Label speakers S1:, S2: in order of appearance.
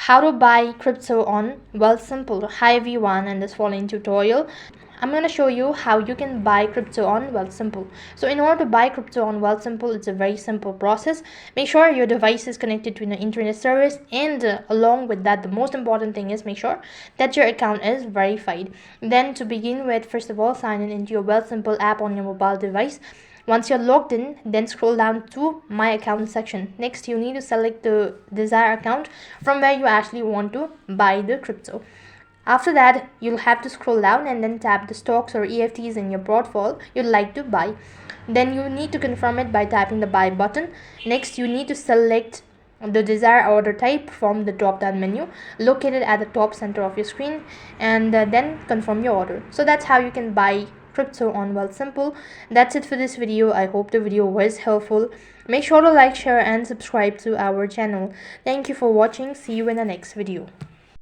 S1: How to buy crypto on Wealthsimple. Hi everyone, in this following tutorial I'm going to show you how you can buy crypto on Wealthsimple. So in order to buy crypto on Wealthsimple, it's a very simple process. Make sure your device is connected to an internet service, and along with that, the most important thing is make sure that your account is verified. Then to begin with, first of all, sign in into your Wealthsimple app on your mobile device. Once you're logged in, then scroll down to my account section. Next, you need to select the desired account from where you actually want to buy the crypto. After that, you'll have to scroll down and then tap the stocks or EFTs in your portfolio you'd like to buy. Then you need to confirm it by tapping the buy button. Next, you need to select the desired order type from the drop down menu located at the top center of your screen, and then confirm your order. So that's how you can buy crypto on Wealthsimple. That's it for this video. I hope the video was helpful. Make sure to like, share and subscribe to our channel. Thank you for watching. See you in the next video.